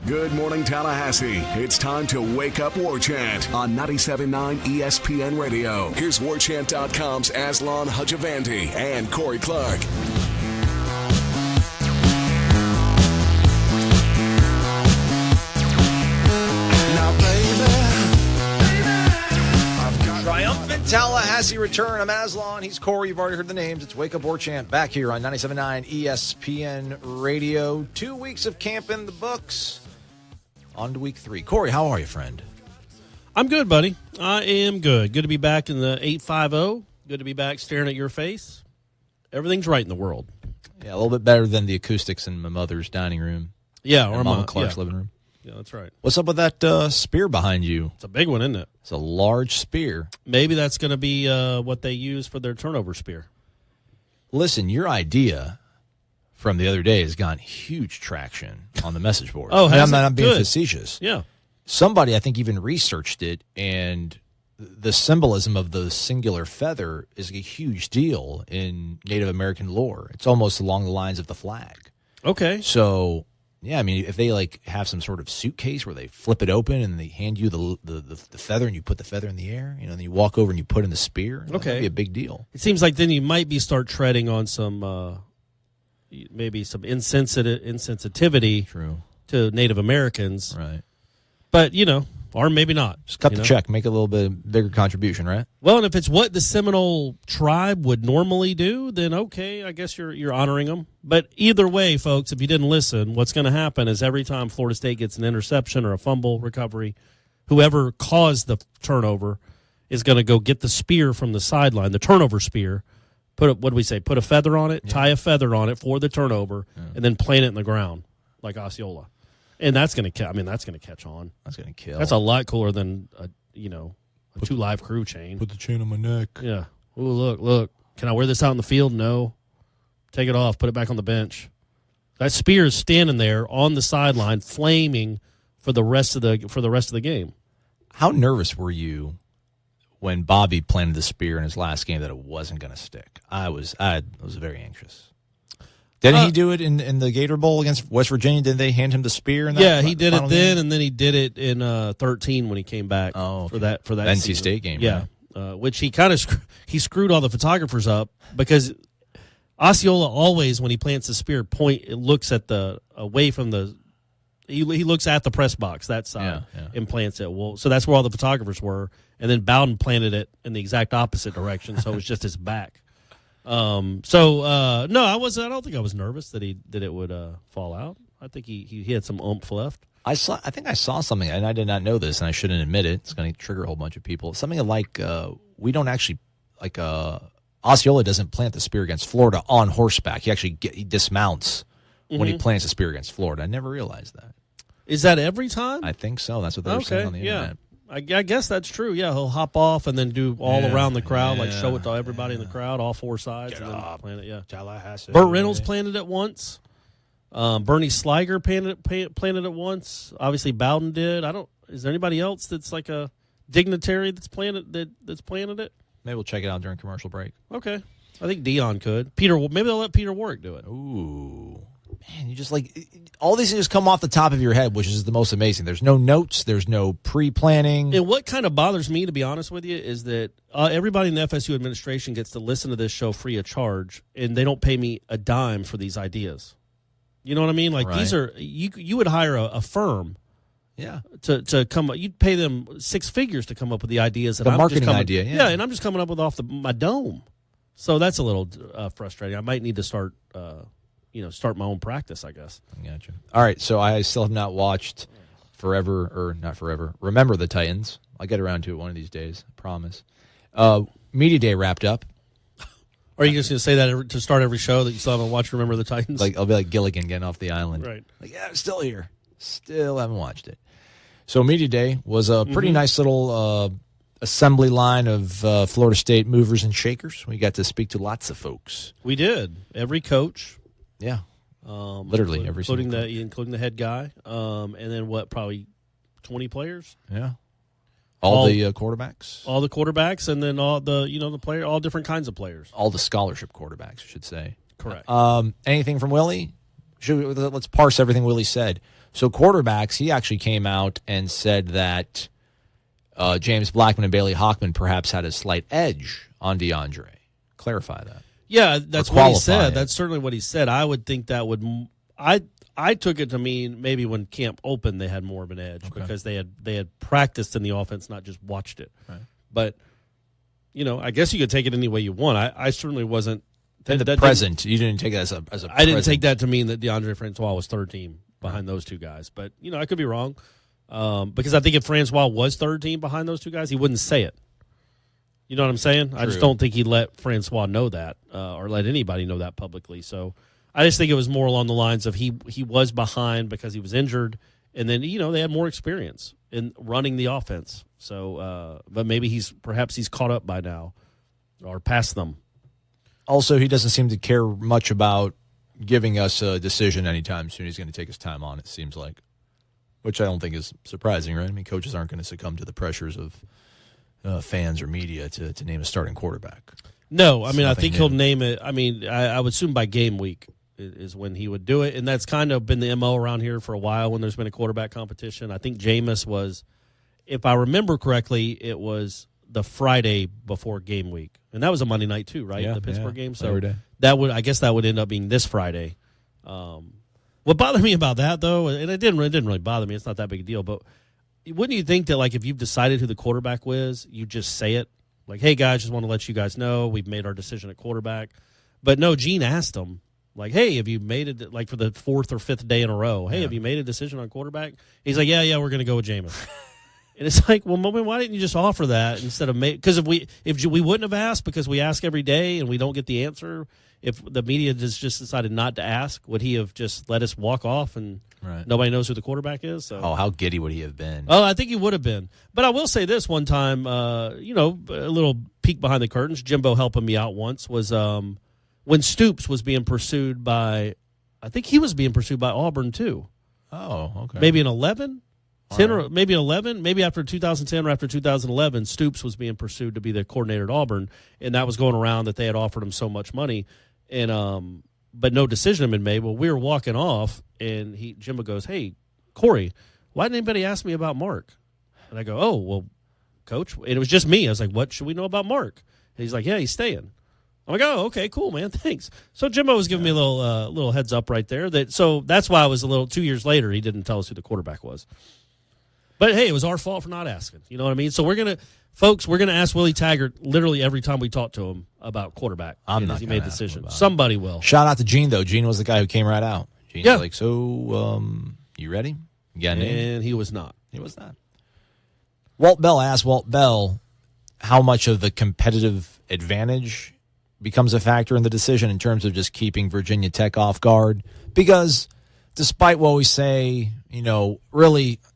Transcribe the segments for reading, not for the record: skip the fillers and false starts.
Good morning, Tallahassee. It's time to wake up Warchant on 97.9 ESPN Radio. Here's Warchant.com's Aslan Hajavandi and Corey Clark. Triumphant Tallahassee return. I'm Aslan. He's Corey. You've already heard the names. It's Wake Up Warchant back here on 97.9 ESPN Radio. 2 weeks of camp in the books. On to week 3. Corey, how are you, friend? I'm good, buddy. I am good. Good to be back in the 850. Good to be back staring at your face. Everything's right in the world. Yeah, a little bit better than the acoustics in my mother's dining room. Yeah, or Mama Clark's living room. Yeah, that's right. What's up with that spear behind you? It's a big one, isn't it? It's a large spear. Maybe that's going to be what they use for their turnover spear. Listen, your idea from the other day has gotten huge traction on the message board. I'm not being facetious. Yeah. Somebody, I think, even researched it, and the symbolism of the singular feather is a huge deal in Native American lore. It's almost along the lines of the flag. Okay. So, yeah, I mean, if they have some sort of suitcase where they flip it open and they hand you the feather and you put the feather in the air, and then you walk over and you put in the spear, that'd be a big deal. It seems like then you might start treading on some maybe some insensitivity to Native Americans. Right. But, or maybe not. Just cut the check, make a little bit bigger contribution, right? Well, and if it's what the Seminole tribe would normally do, then okay, I guess you're honoring them. But either way, folks, if you didn't listen, what's going to happen is every time Florida State gets an interception or a fumble recovery, whoever caused the turnover is going to go get the spear from the sideline, the turnover spear, put a feather on it, tie a feather on it for the turnover, and then plant it in the ground like Osceola. And that's going to catch on. That's going to kill. That's a lot cooler than a 2 Live Crew chain. Put the chain on my neck. Yeah. Oh, look. Can I wear this out in the field? No. Take it off. Put it back on the bench. That spear is standing there on the sideline, flaming for the rest of the game. How nervous were you when Bobby planted the spear in his last game that it wasn't going to stick? I was very anxious. Didn't he do it in the Gator Bowl against West Virginia? Didn't they hand him the spear? Yeah, he did it then, and then he did it in 13 when he came back for that NC season. State game. Yeah, right? Which he kind of he screwed all the photographers up because Osceola always, when he plants the spear, looks at away from the. He looks at the press box that side and plants it. Well, so that's where all the photographers were, and then Bowden planted it in the exact opposite direction, so it was just his back. No, I don't think I was nervous that it would fall out. I think he had some oomph left. I think I saw something, and I did not know this, and I shouldn't admit it. It's going to trigger a whole bunch of people. Something like we don't actually Osceola doesn't plant the spear against Florida on horseback. He dismounts when he plants a spear against Florida. I never realized that. Is that every time? I think so. That's what they were saying on the internet. I guess that's true. Yeah, he'll hop off and then do all around the crowd, show it to everybody in the crowd, all four sides, and then plant it. Yeah, Tallahassee. Burt Reynolds planted it once. Bernie Sliger planted it once. Obviously, Bowden did. Is there anybody else that's like a dignitary that's planted it? Maybe we'll check it out during commercial break. Okay, I think Dion could. Maybe they'll let Peter Warwick do it. Ooh. Man, you just all these things come off the top of your head, which is the most amazing. There's no notes. There's no pre-planning. And what kind of bothers me, to be honest with you, is that everybody in the FSU administration gets to listen to this show free of charge, and they don't pay me a dime for these ideas. You know what I mean? These are you would hire a firm, to come. You'd pay them 6 figures to come up with the ideas. The marketing idea, and I'm just coming up with off my dome. So that's a little frustrating. I might need to start. Start my own practice, I guess. I gotcha. All right, so I still have not watched Remember the Titans. I'll get around to it one of these days, I promise. Media Day wrapped up. Are you just going to say that to start every show that you still haven't watched Remember the Titans? I'll be like Gilligan getting off the island. Right. I'm still here. Still haven't watched it. So Media Day was a pretty nice little assembly line of Florida State movers and shakers. We got to speak to lots of folks. We did. Every coach. Yeah, literally every single coach. Including the head guy, and then probably 20 players. Yeah, all the quarterbacks, and then all the player, all different kinds of players, all the scholarship quarterbacks, I should say. Correct. Anything from Willie? Let's parse everything Willie said. So quarterbacks, he actually came out and said that James Blackman and Bailey Hockman perhaps had a slight edge on DeAndre. Clarify that. Yeah, that's what he said. That's certainly what he said. I would think that would I took it to mean maybe when camp opened they had more of an edge because they had practiced in the offense, not just watched it. Right. But I guess you could take it any way you want. I certainly wasn't. You didn't take it as a. I didn't take that to mean that DeAndre Francois was third team behind those two guys. But I could be wrong because I think if Francois was third team behind those two guys, he wouldn't say it. You know what I'm saying? True. I just don't think he'd let Francois know that or let anybody know that publicly. So I just think it was more along the lines of he was behind because he was injured, and then they had more experience in running the offense. So, but maybe he's caught up by now or past them. Also, he doesn't seem to care much about giving us a decision anytime soon. He's going to take his time on it, seems like, which I don't think is surprising, right? I mean, coaches aren't going to succumb to the pressures of fans or media to name a starting quarterback. No, I mean, I think he'll name it. I mean, I would assume by game week is when he would do it, and that's kind of been the MO around here for a while when there's been a quarterback competition. I think Jameis was, if I remember correctly, it was the Friday before game week. And that was a Monday night too, right? Yeah, the Pittsburgh game. So every day. I guess that would end up being this Friday. What bothered me about that though, and it didn't really bother me, it's not that big a deal, but wouldn't you think that like if you've decided who the quarterback was, you just say it? Like, hey guys, just want to let you guys know we've made our decision at quarterback. But no, Gene asked him, like, hey, have you made it like for the fourth or fifth day in a row? Hey, have you made a decision on quarterback? He's like, yeah, we're going to go with Jameis. And it's like, well, why didn't you just offer that instead of because if we wouldn't have asked because we ask every day and we don't get the answer. If the media just decided not to ask, would he have just let us walk off and nobody knows who the quarterback is? So. Oh, how giddy would he have been? Oh, I think he would have been. But I will say this one time, a little peek behind the curtains. Jimbo helping me out once was when Stoops was being pursued by, I think he was being pursued by Auburn too. Oh, okay. Maybe in 11. 10 or maybe 11, maybe after 2010 or after 2011, Stoops was being pursued to be the coordinator at Auburn, and that was going around that they had offered him so much money, and but no decision had been made. Well, we were walking off, and Jimbo goes, "Hey, Corey, why didn't anybody ask me about Mark?" And I go, "Oh, well, Coach," and it was just me. I was like, "What should we know about Mark?" And he's like, "Yeah, he's staying." I'm like, "Oh, okay, cool, man, thanks." So Jimbo was giving me a little heads up right there. So that's why I was 2 years later. He didn't tell us who the quarterback was. But, hey, it was our fault for not asking. You know what I mean? So we're going to ask Willie Taggart literally every time we talk to him about quarterback. I'm not he made a decision. About Somebody will. Shout out to Gene, though. Gene was the guy who came right out. Gene's like, so you ready? You got and he was not. He was not. Walt Bell asked Walt Bell how much of the competitive advantage becomes a factor in the decision in terms of just keeping Virginia Tech off guard. Because despite what we say, really –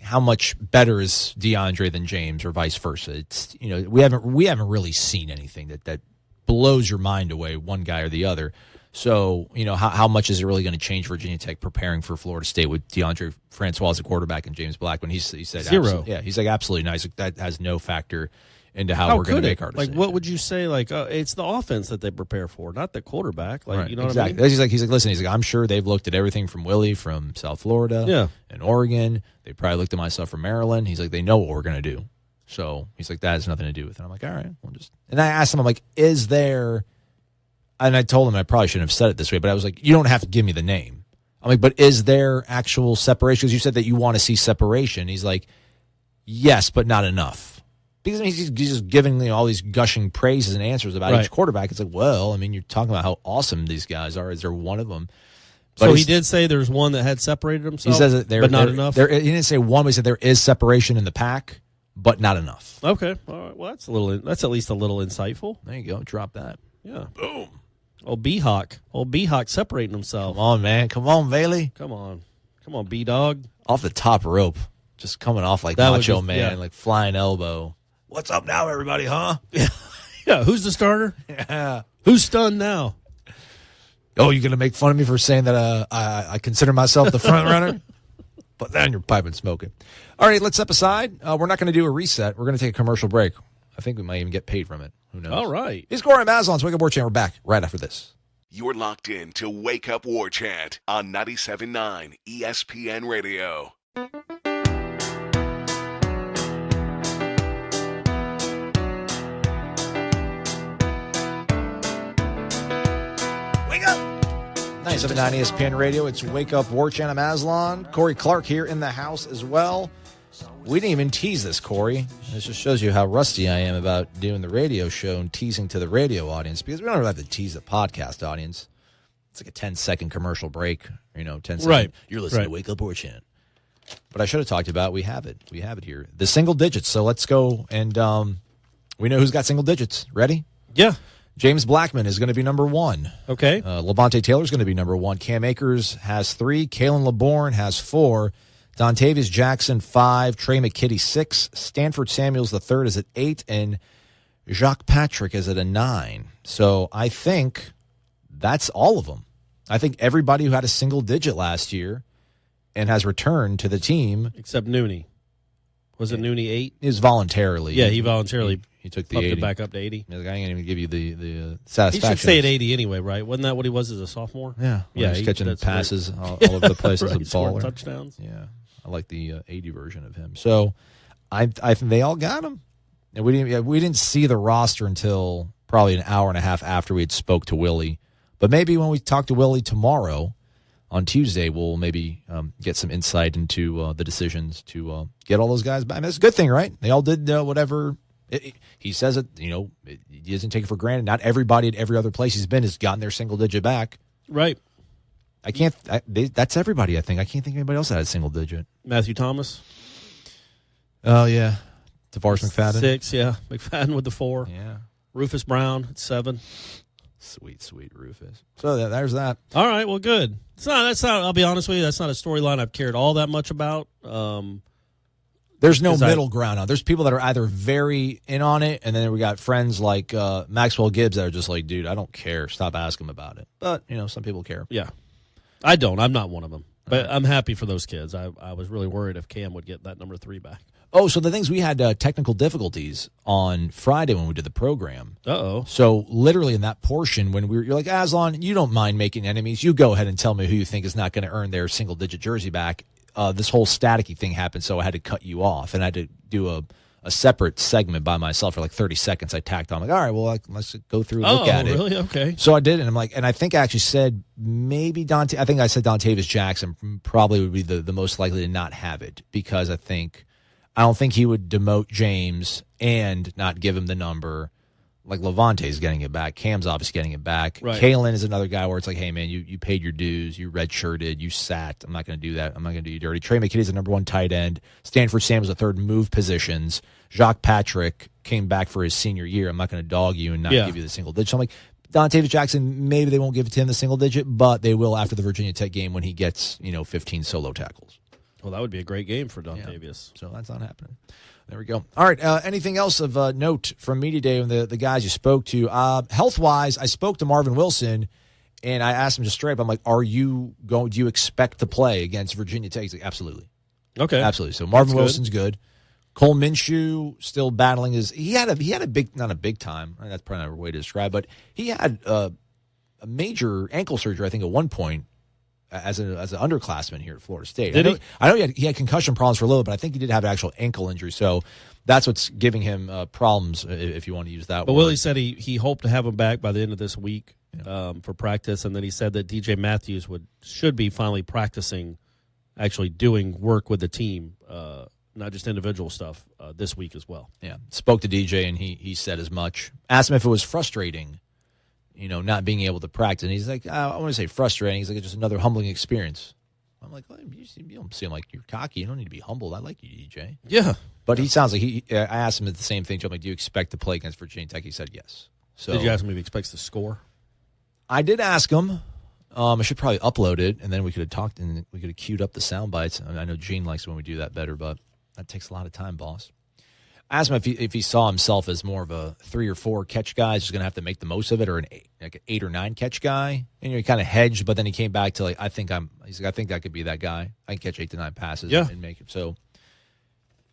how much better is DeAndre than James, or vice versa? It's we haven't really seen anything that blows your mind away, one guy or the other. So how much is it really going to change Virginia Tech preparing for Florida State with DeAndre Francois as a quarterback and James Blackman? He said zero. Yeah, he's like absolutely nice. That has no factor into how we're going to make our decision. Like, what would you say? Like, it's the offense that they prepare for, not the quarterback. Like, right, you know exactly. what I mean? He's like, listen. I'm sure they've looked at everything from Willie from South Florida, and Oregon. They probably looked at myself from Maryland. He's like, they know what we're going to do. So he's like, that has nothing to do with it. I'm like, all right, we'll just. And I asked him, I'm like, is there? And I told him I probably shouldn't have said it this way, but I was like, you don't have to give me the name. I'm like, but is there actual separation? Because you said that you want to see separation. He's like, yes, but not enough. Because he's just giving all these gushing praises and answers about each quarterback. It's like, well, I mean, you're talking about how awesome these guys are. Is there one of them? But so he did say there's one that had separated himself, he says that but not enough? He didn't say one, but he said there is separation in the pack, but not enough. Okay. All right. Well, that's at least a little insightful. There you go. Drop that. Yeah. Boom. Old B-Hawk separating himself. Come on, man. Come on, Bailey. Come on, B-Dog. Off the top rope. Just coming off like that Macho Man, like flying elbow. What's up now, everybody, huh? Yeah. Who's the starter? Yeah. Who's stunned now? Oh, you're going to make fun of me for saying that I consider myself the front runner? But then you're piping smoking. All right, let's step aside. We're not going to do a reset. We're going to take a commercial break. I think we might even get paid from it. Who knows? All right. He's Corey Maslon's Wake Up Warchant. We're back right after this. You're locked in to Wake Up Warchant on 97.9 ESPN Radio. Wake up! 97.9 ESPN Radio. It's Wake Up Warchant. I'm Aslan. Corey Clark here in the house as well. We didn't even tease this, Corey. This just shows you how rusty I am about doing the radio show and teasing to the radio audience, because we don't really have to tease the podcast audience. It's like a 10-second commercial break, 10 seconds. Right. You're listening to Wake Up Warchant. But I should have talked about, we have it here. The single digits. So let's go, and we know who's got single digits. Ready? Yeah. James Blackman is going to be number 1. Okay. Levante Taylor is going to be number 1. Cam Akers has 3. Kalen LeBourne has 4. Dontavius Jackson, 5. Trey McKitty, 6. Stanford Samuels, the third, is at 8. And Jacques Patrick is at a 9. So I think that's all of them. I think everybody who had a single digit last year and has returned to the team. Except Nooney. Was it Nooney 8? Is voluntarily. Yeah, he voluntarily he took the bumped 80. it back up to 80. I ain't even give you the satisfaction. He should stay at 80 anyway, right? Wasn't that what he was as a sophomore? Yeah. Yeah, he's catching passes right. all over the place as a baller. Touchdowns. Yeah. I like the 80 version of him. So I think they all got him. And we didn't see the roster until probably an hour and a half after we had spoke to Willie. But maybe when we talk to Willie tomorrow on Tuesday, we'll maybe get some insight into the decisions to get all those guys back. I mean, that's a good thing, right? They all did whatever. He says it, he doesn't take it for granted. Not everybody at every other place he's been has gotten their single digit back. Right. That's everybody, I think. I can't think of anybody else that had a single digit. Matthew Thomas. Oh, yeah. DeVarce McFadden. 6, yeah. McFadden with the 4. Yeah. Rufus Brown at 7. Sweet Rufus. So there's that. All right, well, good. That's not. I'll be honest with you. That's not a storyline I've cared all that much about. There's no middle ground on. There's people that are either very in on it, and then we got friends like Maxwell Gibbs that are just like, dude, I don't care. Stop asking about it. But some people care. Yeah, I don't. I'm not one of them. But I'm happy for those kids. I was really worried if Cam would get that number 3 back. Oh, so the things we had technical difficulties on Friday when we did the program. Uh-oh. So literally in that portion when you're like, Aslan, you don't mind making enemies. You go ahead and tell me who you think is not going to earn their single-digit jersey back. This whole staticky thing happened, so I had to cut you off, and I had to do a separate segment by myself for like 30 seconds. I tacked on. I'm like, all right, well, let's go through and look at it. Oh, really? Okay. So I did, and I'm like, and I think I actually said maybe I think I said Dontavius Jackson probably would be the most likely to not have it, because I don't think he would demote James and not give him the number. Like Levante's getting it back. Cam's obviously getting it back. Right. Kalen is another guy where it's like, hey, man, you paid your dues. You redshirted. You sat. I'm not going to do that. I'm not going to do you dirty. Trey McKitty's the number 1 tight end. Stanford Sam was the third move positions. Jacques Patrick came back for his senior year. I'm not going to dog you and not give you the single digit. So I'm like, Dontavius Jackson, maybe they won't give it to him the single digit, but they will after the Virginia Tech game when he gets 15 solo tackles. Well, that would be a great game for Dontavius. Yeah. So that's not happening. There we go. All right. Anything else of note from Media Day and the guys you spoke to? Health-wise, I spoke to Marvin Wilson, and I asked him just straight up, I'm like, do you expect to play against Virginia Tech? He's like, absolutely. Okay. Absolutely. So Marvin Wilson's good. Cole Minshew still battling he had a big, not a big time. That's probably not a way to describe, but he had a major ankle surgery, I think, at one point. As an underclassman here at Florida State. I know he had concussion problems for a little, but I think he did have an actual ankle injury. So that's what's giving him problems, if you want to use that word. But Willie said he hoped to have him back by the end of this week for practice, and then he said that DJ Matthews should be finally practicing, actually doing work with the team, not just individual stuff, this week as well. Yeah, spoke to DJ, and he said as much. Asked him if it was frustrating, not being able to practice. And he's like, I want to say frustrating. He's like, it's just another humbling experience. I'm like, well, you don't seem like you're cocky. You don't need to be humbled. I like you, DJ. Yeah. But he sounds like I asked him the same thing. I'm like, do you expect to play against Virginia Tech? He said yes. So did you ask him if he expects to score? I did ask him. I should probably upload it, and then we could have talked, and we could have queued up the sound bites. I know Gene likes it when we do that better, but that takes a lot of time, boss. I asked him if he saw himself as more of a 3 or 4 catch guy, just going to have to make the most of it, or an 8 or 9 catch guy. And he kind of hedged, but then he came back to I think that could be that guy. I can catch 8 to 9 passes and make it. So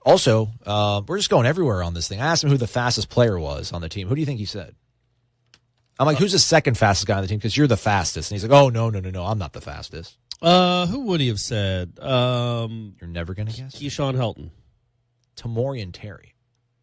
also, we're just going everywhere on this thing. I asked him who the fastest player was on the team. Who do you think he said? I'm like, who's the second fastest guy on the team? Because you're the fastest. And he's like, oh, no, I'm not the fastest. Who would he have said? You're never going to guess? Keyshawn Helton. Tamorian Terry.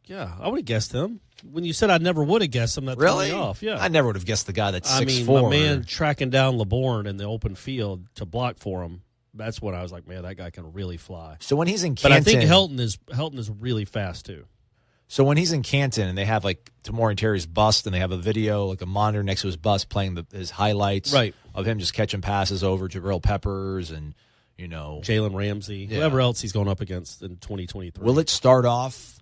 Yeah, I would have guessed him. When you said I never would have guessed him, that threw me off. Yeah, I never would have guessed the guy that's 6'4". my man tracking down LeBourne in the open field to block for him. That's when I was like, man, that guy can really fly. So when he's in Canton, but I think Helton is really fast too. So when he's in Canton and they have like Tamorian Terry's bust and they have a video, like a monitor next to his bust playing his highlights of him just catching passes over Jabril Peppers and, Jalen Ramsey, whoever else he's going up against in 2023. Will it start off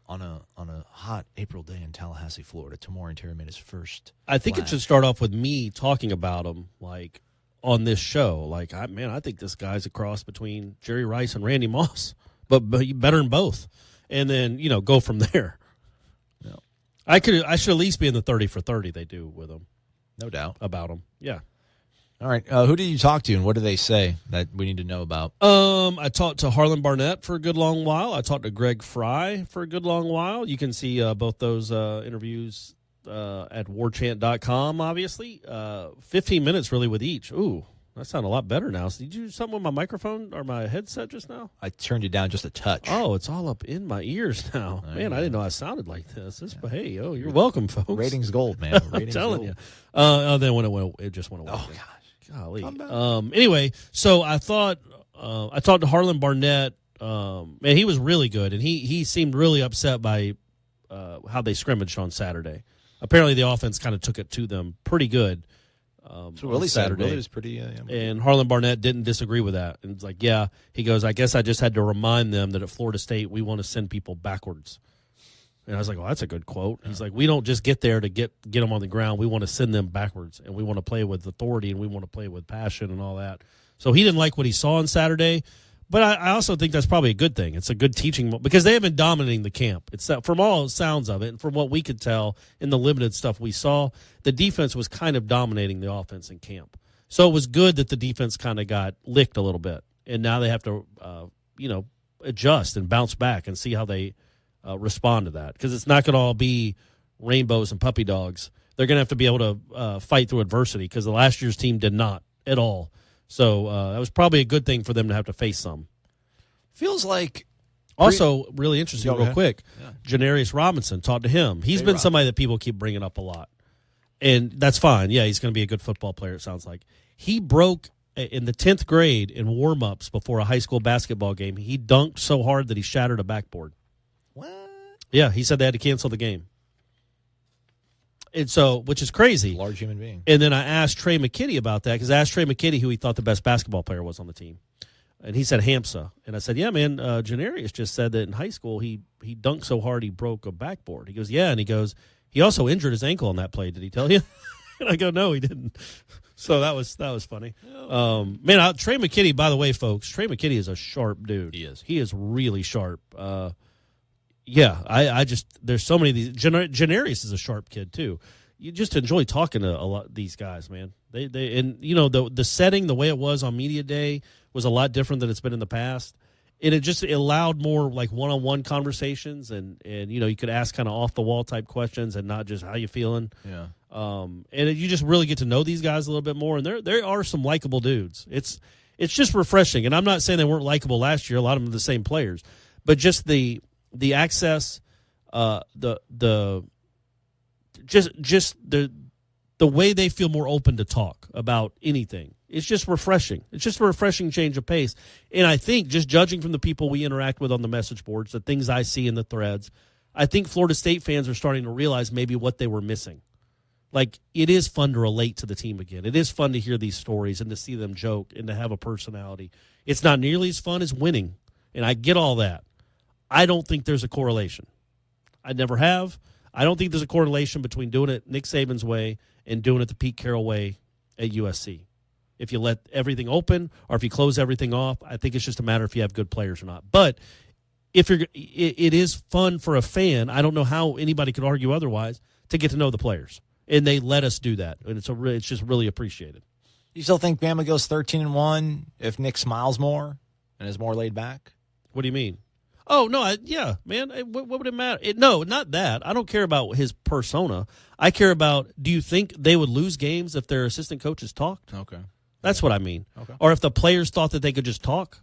on a hot April day in Tallahassee, Florida? Tamorian Terry made his first I think flag. It should start off with me talking about him like on this show. Like, I think this guy's a cross between Jerry Rice and Randy Moss, but better than both. And then, go from there. No. I should at least be in the 30 for 30 they do with him. No doubt. About him. Yeah. All right. Who did you talk to and what do they say that we need to know about? I talked to Harlan Barnett for a good long while. I talked to Greg Fry for a good long while. You can see both those interviews at warchant.com, obviously. 15 minutes really with each. Ooh. That sounds a lot better now. So did you do something with my microphone or my headset just now? I turned you down just a touch. Oh, it's all up in my ears now. Man, I didn't know I sounded like this. Hey, you're welcome, folks. Ratings gold, man. I'm telling you. Then when it just went away. Oh, gosh. Golly. Anyway, so I thought I talked to Harlan Barnett. Man, he was really good, and he seemed really upset by how they scrimmaged on Saturday. Apparently, the offense kind of took it to them pretty good. So Willie Saturday. Willie was pretty. And Harlan Barnett didn't disagree with that. And it's like, yeah, he goes, I guess I just had to remind them that at Florida State we want to send people backwards. And I was like, well, that's a good quote. Yeah. He's like, we don't just get there to get them on the ground. We want to send them backwards, and we want to play with authority, and we want to play with passion and all that. So he didn't like what he saw on Saturday. But I also think that's probably a good thing. It's a good teaching because they have been dominating the camp. It's from all sounds of it, and from what we could tell in the limited stuff we saw, the defense was kind of dominating the offense in camp. So it was good that the defense kind of got licked a little bit, and now they have to, adjust and bounce back and see how they respond to that because it's not going to all be rainbows and puppy dogs. They're going to have to be able to fight through adversity because the last year's team did not at all. So that was probably a good thing for them to have to face some. Feels like. Also, really interesting, real quick, Yeah. Janarius Robinson, talked to him. He's been somebody that people keep bringing up a lot. And that's fine. Yeah, he's going to be a good football player, it sounds like. He broke in the 10th grade in warm-ups before a high school basketball game. He dunked so hard that he shattered a backboard. What? Yeah, he said they had to cancel the game. And so, which is crazy. Large human being. And then I asked Trey McKitty about that because I asked Trey McKitty who he thought the best basketball player was on the team. And he said Hamsa. And I said, yeah, man, Janarius just said that in high school he dunked so hard he broke a backboard. He goes, yeah. And he goes, he also injured his ankle on that play. Did he tell you? And I go, no, he didn't. So that was funny. Trey McKitty, by the way, folks, Trey McKitty is a sharp dude. He is. He is really sharp. I just there's so many of these. Janarius is a sharp kid too. You just enjoy talking to a lot of these guys, man. They and the setting, the way it was on media day was a lot different than it's been in the past. And it allowed more like one-on-one conversations and you could ask kind of off the wall type questions and not just how you feeling. Yeah. You just really get to know these guys a little bit more, and there are some likable dudes. It's just refreshing, and I'm not saying they weren't likable last year. A lot of them are the same players, but just the access, the way they feel more open to talk about anything. It's just refreshing. It's just a refreshing change of pace. And I think just judging from the people we interact with on the message boards, the things I see in the threads, I think Florida State fans are starting to realize maybe what they were missing. Like, it is fun to relate to the team again. It is fun to hear these stories and to see them joke and to have a personality. It's not nearly as fun as winning, and I get all that. I don't think there's a correlation. I never have. I don't think there's a correlation between doing it Nick Saban's way and doing it the Pete Carroll way at USC. If you let everything open or if you close everything off, I think it's just a matter if you have good players or not. But it is fun for a fan. I don't know how anybody could argue otherwise to get to know the players. And they let us do that, and it's just really appreciated. You still think Bama goes 13-1 if Nick smiles more and is more laid back? What do you mean? Oh, no, yeah, man. What would it matter? No, not that. I don't care about his persona. I care about, do you think they would lose games if their assistant coaches talked? Okay. That's what I mean. Okay. Or if the players thought that they could just talk.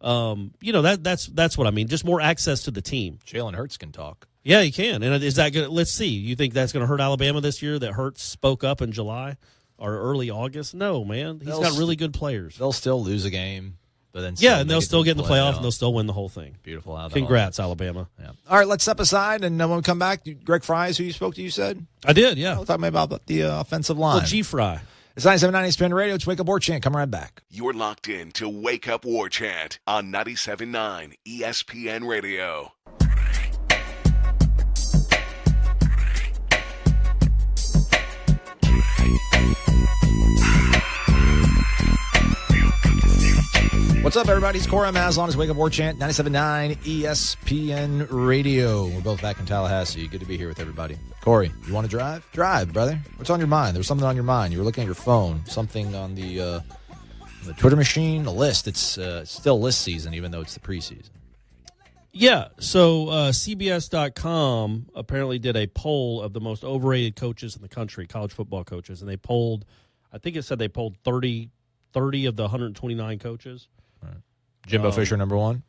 That's what I mean. Just more access to the team. Jalen Hurts can talk. Yeah, he can. And is that good? Let's see. You think that's going to hurt Alabama this year that Hurts spoke up in July or early August? No, man. He's got really good players. They'll still lose a game. But then and they'll still get in the playoff, and they'll still win the whole thing. Beautiful. Congrats, Alabama. Yeah. All right, let's step aside, and when we come back, Greg Fry is who you spoke to, you said? I did, yeah. We'll talk about the offensive line. Well, G. Fry. It's 97.9 ESPN Radio. It's Wake Up Warchant. Come right back. You're locked in to Wake Up Warchant on 97.9 ESPN Radio. What's up, everybody? It's Corey Maslon. It's Wake Up Warchant, 97.9 ESPN Radio. We're both back in Tallahassee. Good to be here with everybody. Corey, you want to drive? Drive, brother. What's on your mind? There was something on your mind. You were looking at your phone. Something on the Twitter machine, a list. It's still list season, even though it's the preseason. Yeah, so CBS.com apparently did a poll of the most overrated coaches in the country, college football coaches, and they polled, I think it said they polled 30 of the 129 coaches. Right. Jimbo Fisher, number one?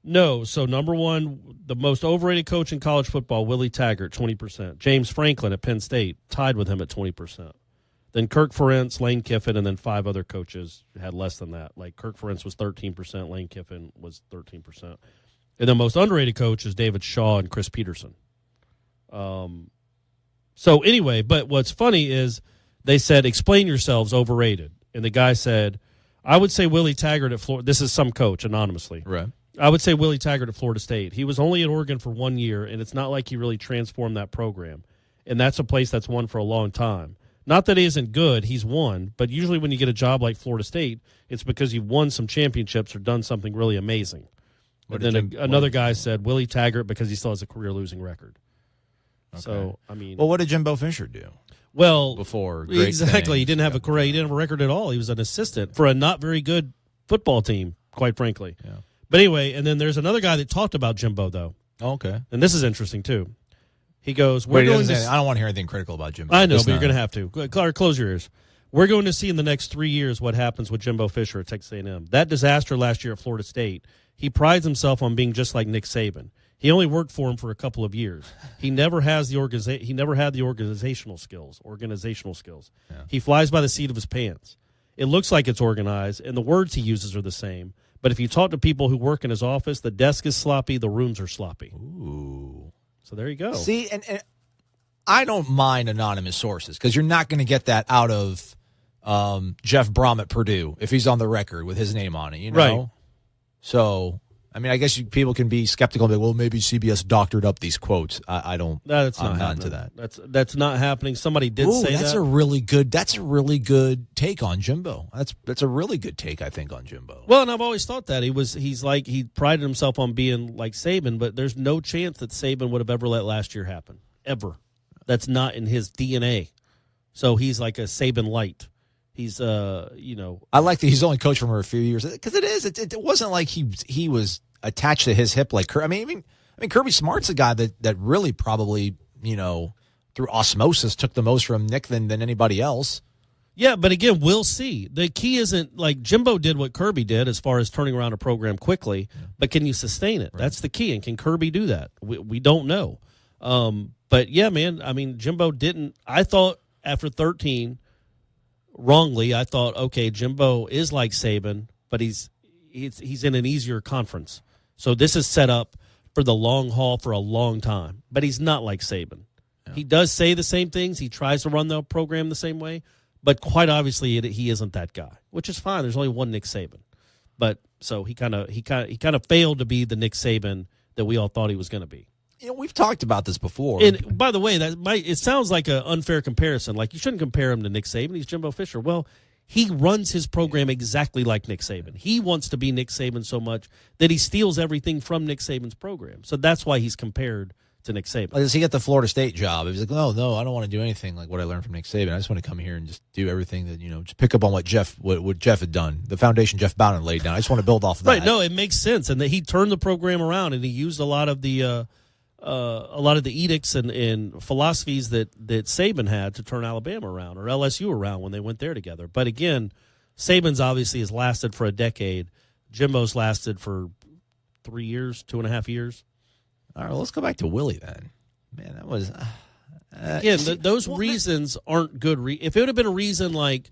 No, so number one, the most overrated coach in college football, Willie Taggart, 20%. James Franklin at Penn State, tied with him at 20%. Then Kirk Ferentz, Lane Kiffin, and then 5 other coaches had less than that. Like Kirk Ferentz was 13%, Lane Kiffin was 13%. And the most underrated coach is David Shaw and Chris Peterson. So anyway, but what's funny is they said, explain yourselves, overrated. And the guy said, I would say Willie Taggart at Florida. This is some coach, anonymously. Right. I would say Willie Taggart at Florida State. He was only at Oregon for 1 year, and it's not like he really transformed that program. And that's a place that's won for a long time. Not that he isn't good, he's won, but usually when you get a job like Florida State, it's because you've won some championships or done something really amazing. But then another guy said Willie Taggart because he still has a career-losing record. Okay. So, I mean. Well, what did Jimbo Fisher do? Well, before exactly, he didn't have a career. He didn't have a record at all. He was an assistant for a not very good football team, quite frankly. Yeah. But anyway, and then there's another guy that talked about Jimbo though. Okay. And this is interesting too. He goes, I don't want to hear anything critical about Jimbo. I know, but you're going to have to. Clark, close your ears. We're going to see in the next 3 years what happens with Jimbo Fisher at Texas A&M. That disaster last year at Florida State, he prides himself on being just like Nick Saban. He only worked for him for a couple of years. He never has the He never had the organizational skills. Yeah. He flies by the seat of his pants. It looks like it's organized, and the words he uses are the same. But if you talk to people who work in his office, the desk is sloppy, the rooms are sloppy. Ooh. So there you go. See, and I don't mind anonymous sources because you're not going to get that out of Jeff Brom at Purdue if he's on the record with his name on it, you know? Right. So, I mean, I guess people can be skeptical and be, well, maybe CBS doctored up these quotes. I don't. That's not I'm happening. not into that. That's not happening. Somebody did say that's that. That's a really good take on Jimbo. That's a really good take, I think, on Jimbo. Well, and I've always thought that he prided himself on being like Saban, but there's no chance that Saban would have ever let last year happen. Ever. That's not in his DNA. So he's like a Saban light. He's, I like that he's only coached for a few years because it wasn't like he was attached to his hip like Kirby. I mean, Kirby Smart's a guy that really probably, through osmosis took the most from Nick than anybody else. Yeah, but again, we'll see. The key isn't like Jimbo did what Kirby did as far as turning around a program quickly, but can you sustain it? Right. That's the key. And can Kirby do that? We don't know. But yeah, man, I mean, Jimbo didn't. I thought after 13, wrongly, I thought, okay, Jimbo is like Saban, but he's in an easier conference. So this is set up for the long haul for a long time. But he's not like Saban. Yeah. He does say the same things. He tries to run the program the same way. But quite obviously, he isn't that guy, which is fine. There's only one Nick Saban. But so he kind of failed to be the Nick Saban that we all thought he was going to be. We've talked about this before. And by the way, it sounds like an unfair comparison. Like you shouldn't compare him to Nick Saban. He's Jimbo Fisher. Well, he runs his program exactly like Nick Saban. He wants to be Nick Saban so much that he steals everything from Nick Saban's program. So that's why he's compared to Nick Saban. Like, does he get the Florida State job? He's like, no, I don't want to do anything like what I learned from Nick Saban. I just want to come here and just do everything that, just pick up on what Jeff had done, the foundation Jeff Bowden laid down. I just want to build off of that. Right? No, it makes sense, and that he turned the program around, and he used a lot of the edicts and philosophies that Saban had to turn Alabama around or LSU around when they went there together. But again, Saban's obviously has lasted for a decade. Jimbo's lasted for 3 years, 2.5 years. All right, well, let's go back to Willie then. Man, that was again. Those reasons aren't good. If it would have been a reason like,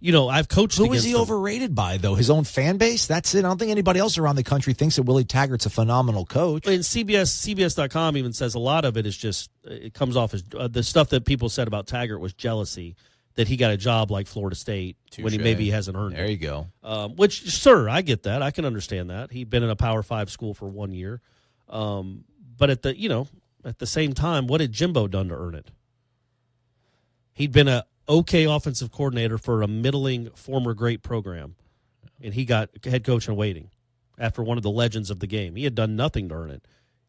I've coached. Who is he overrated by though? His own fan base. That's it. I don't think anybody else around the country thinks that Willie Taggart's a phenomenal coach. And CBS.com even says a lot of it is just it comes off as the stuff that people said about Taggart was jealousy that he got a job like Florida State when he maybe hasn't earned it. There you go. Which, sir, I get that. I can understand that. He'd been in a Power 5 school for 1 year. But at the same time, what had Jimbo done to earn it? He'd been a okay offensive coordinator for a middling former great program, and he got head coach in waiting after one of the legends of the game. He had done nothing to earn it,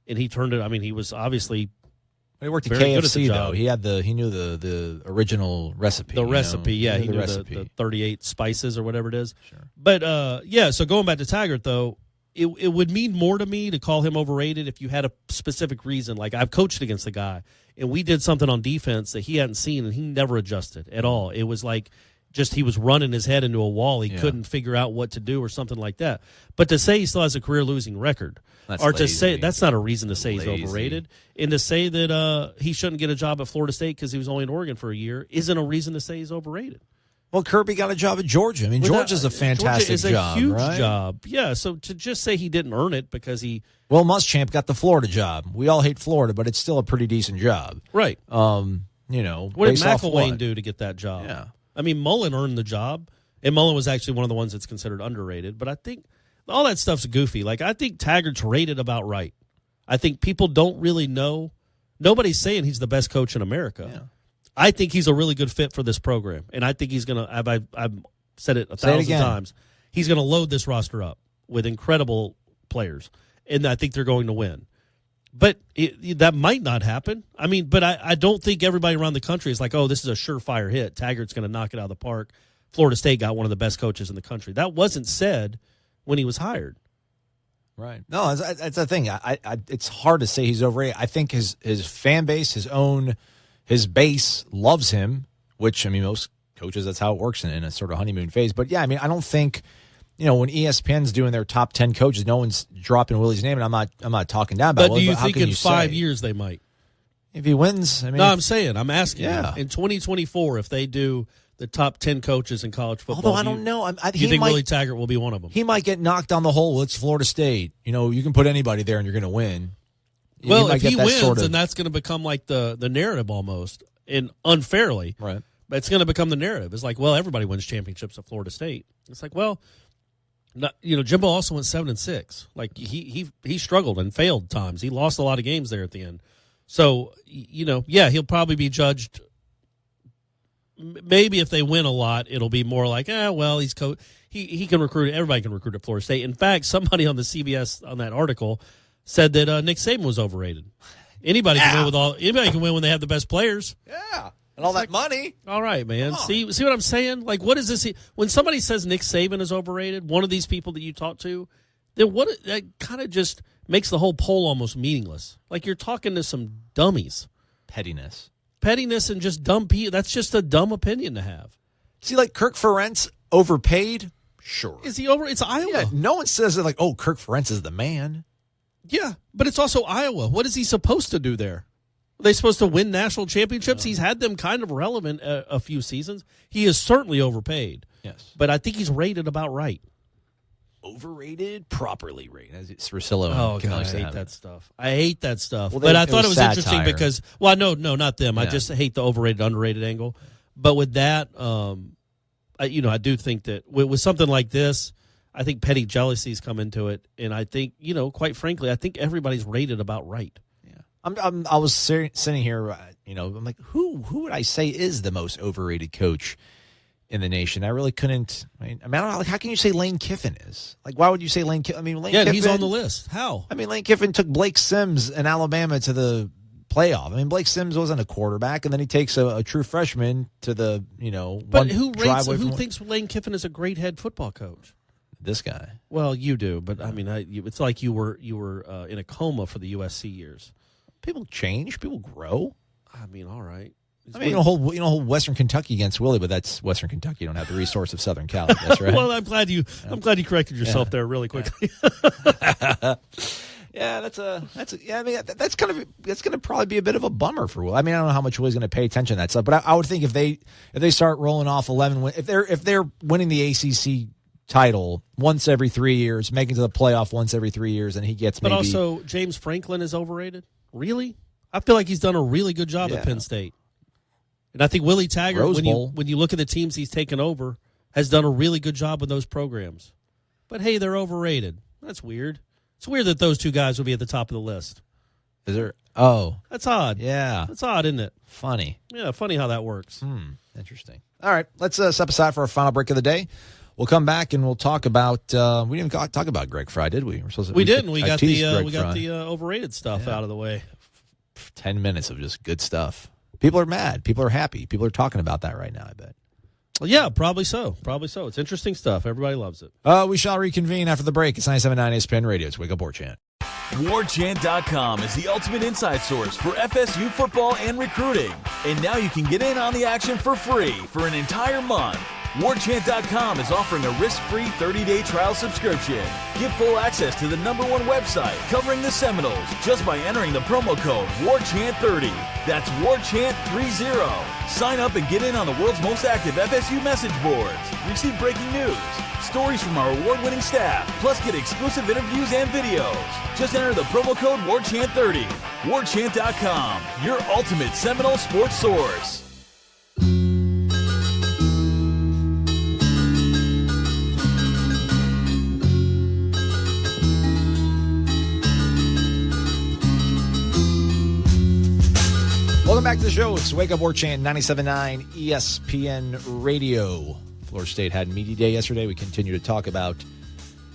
and he turned it. I mean, he was obviously he worked at KFC though. He knew the original recipe. The recipe, yeah, he knew the 38 spices or whatever it is. Sure. But so going back to Taggart though. It would mean more to me to call him overrated if you had a specific reason. Like, I've coached against the guy, and we did something on defense that he hadn't seen, and he never adjusted at all. It was like just he was running his head into a wall. He couldn't figure out what to do or something like that. But to say he still has a career-losing record, to say that's not a reason to say he's overrated. And to say that he shouldn't get a job at Florida State because he was only in Oregon for a year isn't a reason to say he's overrated. Well, Kirby got a job at Georgia. I mean, Georgia's a fantastic job. Georgia is a huge job. Yeah, so to just say he didn't earn it because he... Well, Muschamp got the Florida job. We all hate Florida, but it's still a pretty decent job. Right. What did McElwain do to get that job? Yeah. I mean, Mullen earned the job, and Mullen was actually one of the ones that's considered underrated, but I think all that stuff's goofy. Like, I think Taggart's rated about right. I think people don't really know. Nobody's saying he's the best coach in America. Yeah. I think he's a really good fit for this program, and I think he's going to – I've said it 1,000 times. He's going to load this roster up with incredible players, and I think they're going to win. But that might not happen. I mean, but I don't think everybody around the country is like, oh, this is a surefire hit. Taggart's going to knock it out of the park. Florida State got one of the best coaches in the country. That wasn't said when he was hired. Right. No, that's the thing. It's hard to say he's overrated. I think his fan base, his base loves him, which, I mean, most coaches, that's how it works in a sort of honeymoon phase. But, yeah, I mean, I don't think, when ESPN's doing their top 10 coaches, no one's dropping Willie's name, and I'm not talking down about it. But do you think in 5 years they might? If he wins, I mean. No, I'm asking you. In 2024, if they do the top 10 coaches in college football. Although I don't know. Do you think Willie Taggart will be one of them? He might get knocked down the hole. It's Florida State. You can put anybody there and you're going to win. Well, if he wins, then that's going to become like the narrative almost, and unfairly. Right. But it's going to become the narrative. It's like, well, everybody wins championships at Florida State. It's like, well, Jimbo also went 7-6. Like he struggled and failed times. He lost a lot of games there at the end. So, he'll probably be judged. Maybe if they win a lot, it'll be more like, well, he's he can recruit. Everybody can recruit at Florida State. In fact, somebody on the CBS on that article said that Nick Saban was overrated. Anybody can win when they have the best players. Yeah, and all that money. All right, man. See what I'm saying? Like, what is this? When somebody says Nick Saban is overrated, one of these people that you talk to, then that kind of just makes the whole poll almost meaningless. Like you're talking to some dummies. Pettiness and just dumb people. That's just a dumb opinion to have. See, like Kirk Ferentz overpaid? Sure. Is he over? It's Iowa. Yeah, no one says it like, oh, Kirk Ferentz is the man. Yeah, but it's also Iowa. What is he supposed to do there? Are they supposed to win national championships? He's had them kind of relevant a few seasons. He is certainly overpaid. Yes. But I think he's rated about right. Overrated, properly rated. As it's Rosillo. Oh, God, I hate that stuff. Well, but I thought it was satire. Interesting because, no, not them. Yeah. I just hate the overrated, underrated angle. But with that, I do think that with something like this, I think petty jealousies come into it. And I think, quite frankly, I think everybody's rated about right. Yeah. I was sitting here, I'm like, who would I say is the most overrated coach in the nation? I really couldn't. I don't know. Like, how can you say Lane Kiffin is? Like, why would you say Lane Kiffin? I mean, Lane Kiffin. He's on the list. How? I mean, Lane Kiffin took Blake Sims and Alabama to the playoff. I mean, Blake Sims wasn't a quarterback, and then he takes a true freshman to the, But who thinks Lane Kiffin is a great head football coach? This guy. Well, you do, but I mean, it's like you were in a coma for the USC years. People change. People grow. I mean, all right. I mean, hold Western Kentucky against Willie, but that's Western Kentucky. You don't have the resource of Southern Cal. That's right. Well, I'm glad you corrected yourself there really quickly. Yeah, that's going to probably be a bit of a bummer for Will. I mean, I don't know how much Willie's going to pay attention to that stuff, but I would think if they start rolling off 11 wins, if they're winning the ACC title once every 3 years, making to the playoff once every 3 years, and he gets But also, James Franklin is overrated? Really? I feel like he's done a really good job at Penn State. And I think Willie Taggart, when you look at the teams he's taken over, has done a really good job with those programs. But, hey, they're overrated. That's weird. It's weird that those two guys will be at the top of the list. Is there? Oh. That's odd. Yeah. That's odd, isn't it? Funny. Yeah, funny how that works. Interesting. All right, let's step aside for our final break of the day. We'll come back and we'll talk about. We didn't even talk about Greg Fry, did we? We didn't. We got the overrated stuff out of the way. 10 minutes of just good stuff. People are mad. People are happy. People are talking about that right now, I bet. Well, yeah, probably so. It's interesting stuff. Everybody loves it. We shall reconvene after the break. It's 97.9 ESPN Radio. It's Wake Up Warchant. Warchant.com is the ultimate inside source for FSU football and recruiting. And now you can get in on the action for free for an entire month. Warchant.com is offering a risk-free 30-day trial subscription. Get full access to the #1 website covering the Seminoles just by entering the promo code WARCHANT30. That's WARCHANT30. Sign up and get in on the world's most active FSU message boards. Receive breaking news, stories from our award-winning staff, plus get exclusive interviews and videos. Just enter the promo code WARCHANT30. Warchant.com, your ultimate Seminole sports source. Welcome back to the show. It's Wake Up Warchant, 97.9 ESPN Radio. Florida State had media day yesterday. We continue to talk about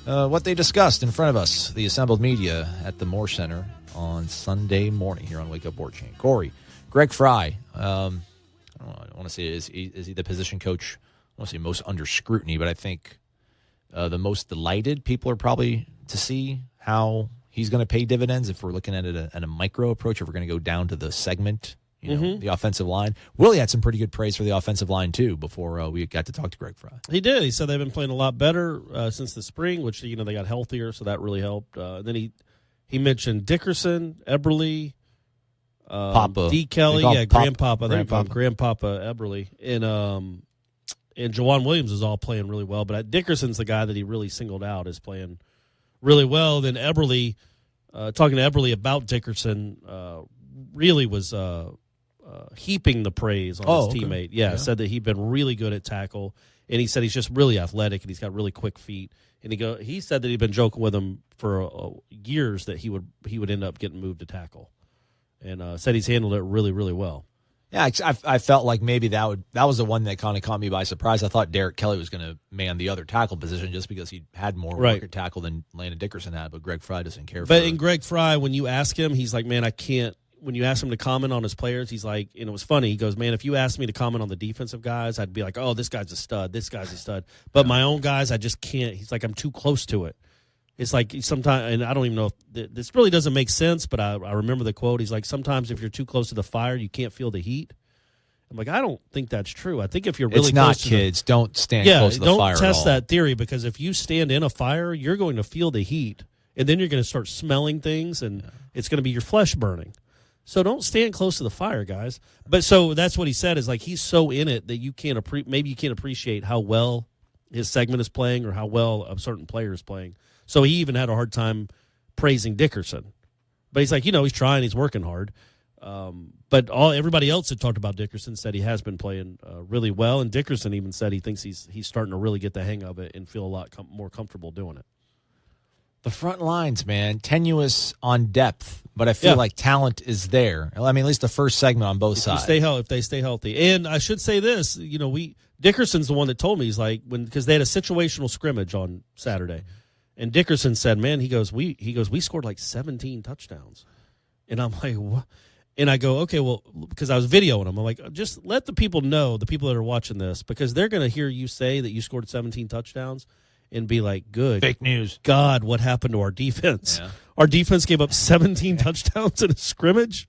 what they discussed in front of us, the assembled media at the Moore Center on Sunday morning here on Wake Up Warchant. Corey, Greg Fry, I want to say, is he the position coach? I want to say most under scrutiny, but I think the most delighted people are probably to see how he's going to pay dividends if we're looking at it at a micro approach, if we're going to go down to the segment. The offensive line. Willie had some pretty good praise for the offensive line, too, before we got to talk to Greg Fry. He did. He said they've been playing a lot better since the spring, which, they got healthier, so that really helped. Then he mentioned Dickerson, Eberle, Papa. D. Kelly, Grandpapa. There you go, Grandpapa Eberle. And Jawan Williams is all playing really well, but Dickerson's the guy that he really singled out as playing really well. Then Eberle, talking to Eberle about Dickerson, really was heaping the praise on his teammate. Yeah, said that he'd been really good at tackle, and he said he's just really athletic and he's got really quick feet. And he said that he'd been joking with him for years that he would end up getting moved to tackle, and said he's handled it really, really well. Yeah, I felt like maybe that was the one that kind of caught me by surprise. I thought Derek Kelly was going to man the other tackle position just because he had more work at tackle than Landon Dickerson had, but Greg Fry doesn't care. But in Greg Fry, when you ask him, he's like, man, I can't. When you ask him to comment on his players, he's like, and it was funny. He goes, man, if you asked me to comment on the defensive guys, I'd be like, oh, this guy's a stud. This guy's a stud. But my own guys, I just can't. He's like, I'm too close to it. It's like sometimes, and I don't even know if this really doesn't make sense, but I remember the quote. He's like, sometimes if you're too close to the fire, you can't feel the heat. I'm like, I don't think that's true. I think if you're really close to kids, don't stand close to the fire at all. Don't test that theory, because if you stand in a fire, you're going to feel the heat, and then you're going to start smelling things, and it's going to be your flesh burning. So don't stand close to the fire, guys. But so that's what he said, is like he's so in it that you can't maybe you can't appreciate how well his segment is playing or how well a certain player is playing. So he even had a hard time praising Dickerson. But he's like, he's trying, he's working hard. But everybody else that talked about Dickerson said he has been playing really well, and Dickerson even said he thinks he's starting to really get the hang of it and feel a lot more comfortable doing it. The front lines, man, tenuous on depth, but I feel like talent is there. I mean, at least the first segment on both sides. If they stay healthy. And I should say this, Dickerson's the one that told me, he's like, because they had a situational scrimmage on Saturday, and Dickerson said, man, he goes, we scored like 17 touchdowns. And I'm like, what? And I go, okay, well, because I was videoing them. I'm like, just let the people know, the people that are watching this, because they're going to hear you say that you scored 17 touchdowns and be like, good. Fake news. God, what happened to our defense? Yeah. Our defense gave up 17 touchdowns in a scrimmage.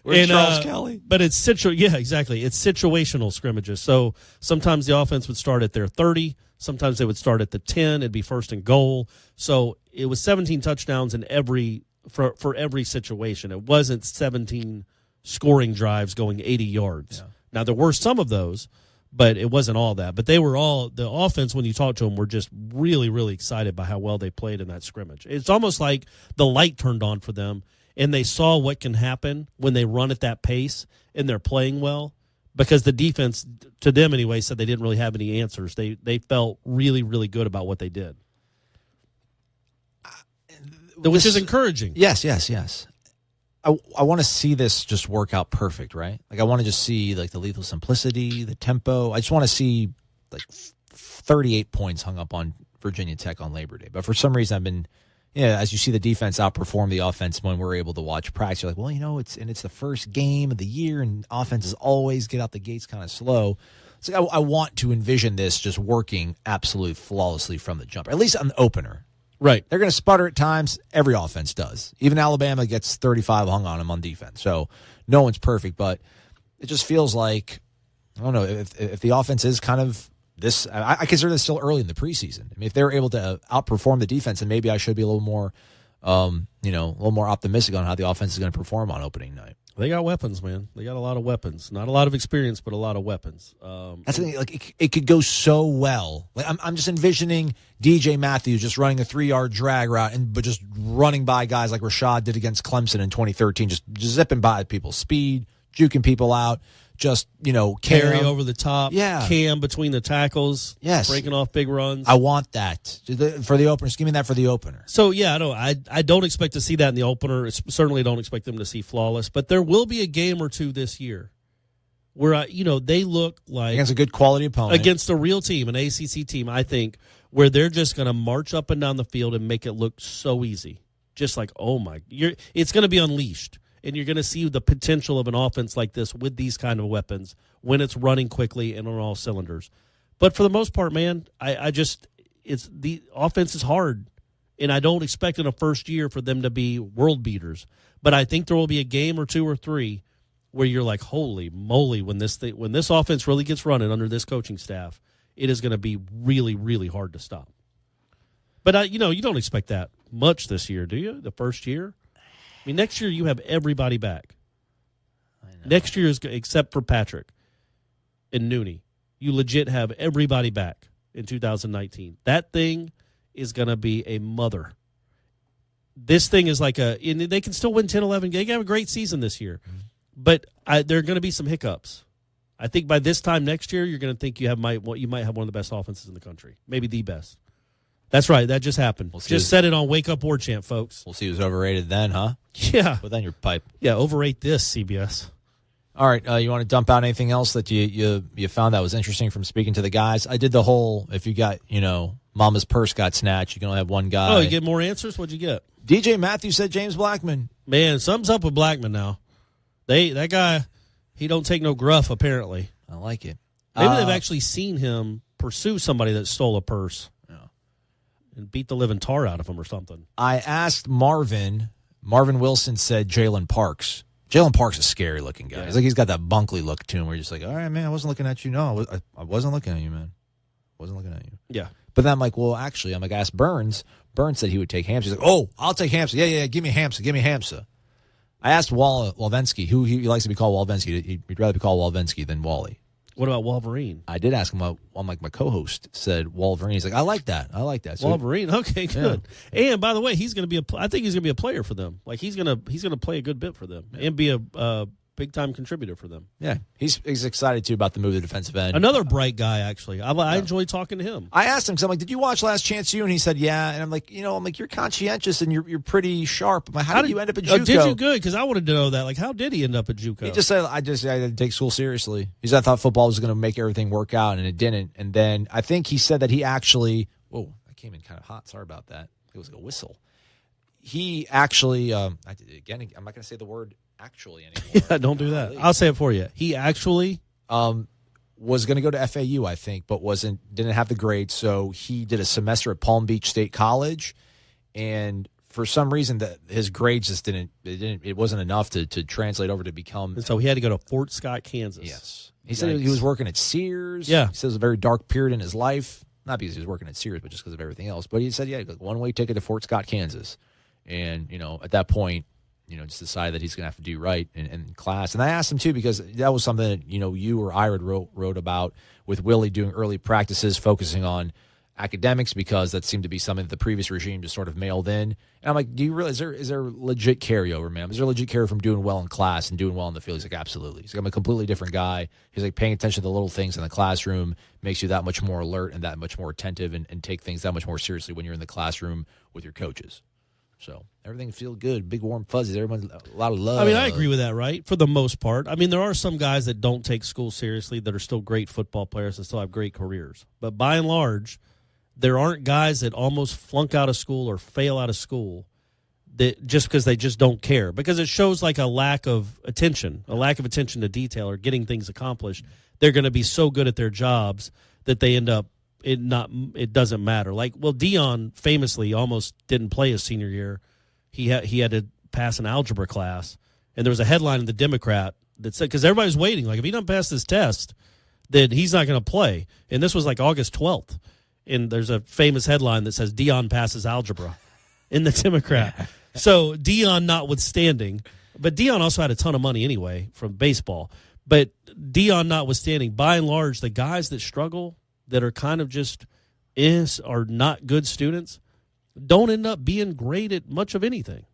Where's Charles Kelly? But it's exactly. It's situational scrimmages. So sometimes the offense would start at their 30. Sometimes they would start at the 10. It'd be first and goal. So it was 17 touchdowns in for every situation. It wasn't 17 scoring drives going 80 yards. Yeah. Now, there were some of those, but it wasn't all that. But they were all – the offense, when you talk to them, were just really, really excited by how well they played in that scrimmage. It's almost like the light turned on for them, and they saw what can happen when they run at that pace and they're playing well, because the defense, to them anyway, said they didn't really have any answers. They felt really, really good about what they did. Which is encouraging. Yes. I want to see this just work out perfect, right? Like, I want to just see, like, the lethal simplicity, the tempo. I just want to see, like, 38 points hung up on Virginia Tech on Labor Day. But for some reason, I've been, as you see the defense outperform the offense when we're able to watch practice, you're like, well, it's the first game of the year, and offenses always get out the gates kind of slow. So I want to envision this just working absolutely flawlessly from the jump, at least on the opener. Right. They're going to sputter at times. Every offense does. Even Alabama gets 35 hung on them on defense. So no one's perfect, but it just feels like, I don't know, if the offense is kind of this, I consider this still early in the preseason. I mean, if they're able to outperform the defense, then maybe I should be a little more, a little more optimistic on how the offense is going to perform on opening night. They got weapons, man. They got a lot of weapons. Not a lot of experience, but a lot of weapons. That's the thing. Like, it could go so well. Like, I'm just envisioning DJ Matthews just running a 3-yard drag route, but just running by guys like Rashad did against Clemson in 2013, just zipping by people, speed, juking people out. Just, carry over the top, Cam between the tackles, breaking off big runs. I want that for the opener. Just give me that for the opener. So, I don't expect to see that in the opener. Certainly don't expect them to see flawless, but there will be a game or two this year where, they look like against a good quality opponent. Against a real team, an ACC team, I think, where they're just going to march up and down the field and make it look so easy. Just like, it's going to be unleashed. And you're going to see the potential of an offense like this with these kind of weapons when it's running quickly and on all cylinders. But for the most part, man, it's the offense is hard, and I don't expect in a first year for them to be world beaters. But I think there will be a game or two or three where you're like, holy moly, when this offense really gets running under this coaching staff, it is going to be really, really hard to stop. But you don't expect that much this year, do you? The first year. I mean, next year you have everybody back. Next year, except for Patrick and Nooney, you legit have everybody back in 2019. That thing is going to be a mother. This thing is like they can still win 10, 11 games. They have a great season this year. But there are going to be some hiccups. I think by this time next year, you're going to think you might have one of the best offenses in the country, maybe the best. That's right. That just happened. Just said it on Wake Up Warchant, folks. We'll see who's overrated then, huh? Yeah. Put that in your pipe. Yeah, overrate this, CBS. All right. You want to dump out anything else that you found that was interesting from speaking to the guys? I did the whole, if you got, Mama's purse got snatched, you can only have one guy. Oh, you get more answers? What'd you get? DJ Matthews said James Blackman. Man, something's up with Blackman now. That guy, he don't take no gruff, apparently. I like it. Maybe they've actually seen him pursue somebody that stole a purse. And beat the living tar out of him or something. I asked Marvin. Marvin Wilson said Jalen Parks. Jalen Parks is a scary-looking guy. Yeah. He's got that Bunkley look to him where you're just like, all right, man, I wasn't looking at you. No, I wasn't looking at you, man. Wasn't looking at you. Yeah. But then I'm like, well, actually, I asked Burns. Burns said he would take Hamsa. He's like, oh, I'll take Hamsa. Yeah, give me Hamsa. I asked Walvensky, who he likes to be called Walvensky. He'd rather be called Walvensky than Wally. What about Wolverine? I did ask him about, my co-host said Wolverine. He's like, I like that. So Wolverine. Okay, good. Yeah. And by the way, he's going to be I think he's going to be a player for them. Like he's going to play a good bit for them and be a big-time contributor for them. Yeah, he's excited, too, about the move to defensive end. Another bright guy, actually. I enjoy talking to him. I asked him, because I'm like, did you watch Last Chance U? And he said, yeah. And I'm like, you're conscientious and you're pretty sharp. I'm like, how did you end up at JUCO? Did you good? Because I wanted to know that. Like, how did he end up at JUCO? He just said, I didn't take school seriously. He said, I thought football was going to make everything work out, and it didn't. And then I think he said that he actually, whoa, that came in kind of hot. Sorry about that. It was like a whistle. he actually, again, I'm not going to say the word actually anymore. Yeah, don't do that. I'll say it for you. He actually was going to go to FAU, I think, but didn't have the grades, so he did a semester at Palm Beach State College, and for some reason that his grades just it wasn't enough to translate over to become. And so he had to go to Fort Scott, Kansas. Yes. He said he was working at Sears. Yeah. He said it was a very dark period in his life. Not because he was working at Sears, but just because of everything else. But he said, yeah, one-way ticket to Fort Scott, Kansas. And, at that point, just decided that he's going to have to do right in class. And I asked him, too, because that was something that, you or I wrote about with Willie doing early practices, focusing on academics, because that seemed to be something that the previous regime just sort of mailed in. And I'm like, do you realize is there legit carryover, man? Is there legit carryover from doing well in class and doing well in the field? He's like, absolutely. He's like, I'm a completely different guy. He's like, paying attention to the little things in the classroom makes you that much more alert and that much more attentive and take things that much more seriously when you're in the classroom with your coaches. So everything feels good, big warm fuzzies. Everyone's a lot of love. I mean, I agree with that, right? For the most part. I mean, there are some guys that don't take school seriously that are still great football players and still have great careers. But by and large, there aren't guys that almost flunk out of school or fail out of school that just because they just don't care. Because it shows like a lack of attention to detail or getting things accomplished. They're going to be so good at their jobs that they end up it doesn't matter. Like, well, Dion famously almost didn't play his senior year. He had to pass an algebra class, and there was a headline in the Democrat that said, because everybody's waiting, like if he doesn't pass this test, then he's not going to play. And this was like August 12th. And there's a famous headline that says Dion passes algebra in the Democrat. So Dion notwithstanding, but Dion also had a ton of money anyway from baseball. But Dion notwithstanding, by and large, the guys that struggle, that are kind of just are not good students, don't end up being great at much of anything.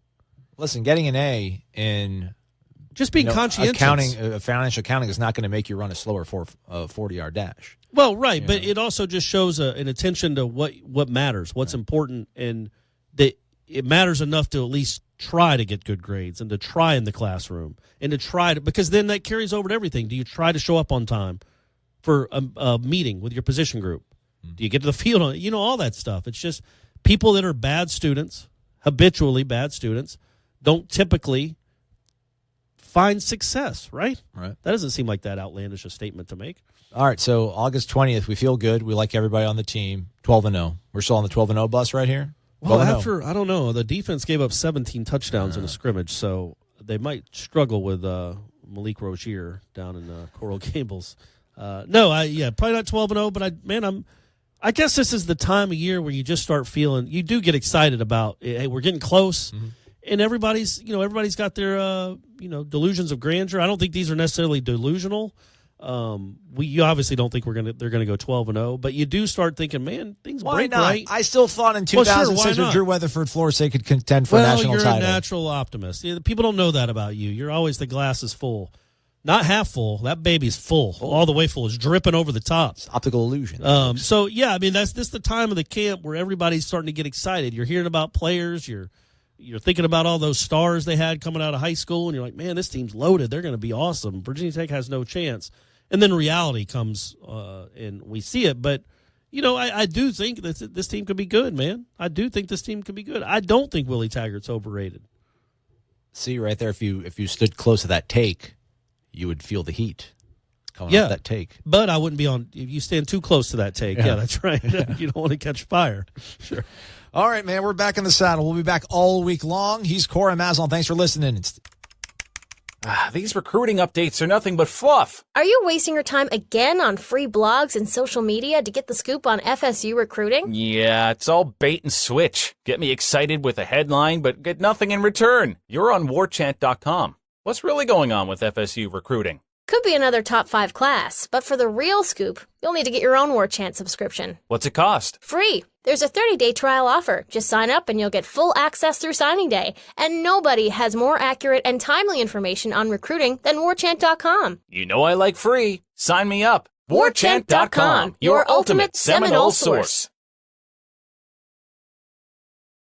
Listen, getting an A in just being conscientious. Financial accounting is not going to make you run a slower 40-yard dash. Well, right, but it also just shows an attention to what matters, what's important, and that it matters enough to at least try to get good grades and to try in the classroom and to try to, because then that carries over to everything. Do you try to show up on time for a meeting with your position group? Do you get to the field on all that stuff? It's just people that are bad students, habitually bad students, don't typically find success, right? Right. That doesn't seem like that outlandish a statement to make. All right, so August 20th, we feel good. We like everybody on the team. 12-0. We're still on the 12-0 bus right here? Well, I don't know. The defense gave up 17 touchdowns in a scrimmage, so they might struggle with Malik Rozier down in Coral Gables. Probably not 12-0, but I guess this is the time of year where you just start feeling, you do get excited about, hey, we're getting close, and everybody's got their delusions of grandeur. I don't think these are necessarily delusional. You obviously don't think they're gonna go 12-0, but you do start thinking, man, things break right. I still thought in 2006 when Drew Weatherford, Florida State could contend for a national title. Well, you're a natural optimist. People don't know that about you. You're always the glass is full. Not half full. That baby's full. All the way full. It's dripping over the top. It's optical illusion. So, yeah, I mean, that's this the time of the camp where everybody's starting to get excited. You're hearing about players. You're thinking about all those stars they had coming out of high school, and you're like, man, this team's loaded. They're going to be awesome. Virginia Tech has no chance. And then reality comes, and we see it. But, I do think that this team could be good, man. I do think this team could be good. I don't think Willie Taggart's overrated. See, right there, if you stood close to that take, you would feel the heat coming off that take. But I wouldn't be on – if you stand too close to that take. Yeah, that's right. You don't want to catch fire. Sure. All right, man, we're back in the saddle. We'll be back all week long. He's Cora Maslon. Thanks for listening. These recruiting updates are nothing but fluff. Are you wasting your time again on free blogs and social media to get the scoop on FSU recruiting? Yeah, it's all bait and switch. Get me excited with a headline, but get nothing in return. You're on warchant.com. What's really going on with FSU recruiting? Could be another top 5 class, but for the real scoop, you'll need to get your own Warchant subscription. What's it cost? Free. There's a 30-day trial offer. Just sign up and you'll get full access through signing day. And nobody has more accurate and timely information on recruiting than Warchant.com. You know I like free. Sign me up. Warchant.com, your ultimate Seminole source.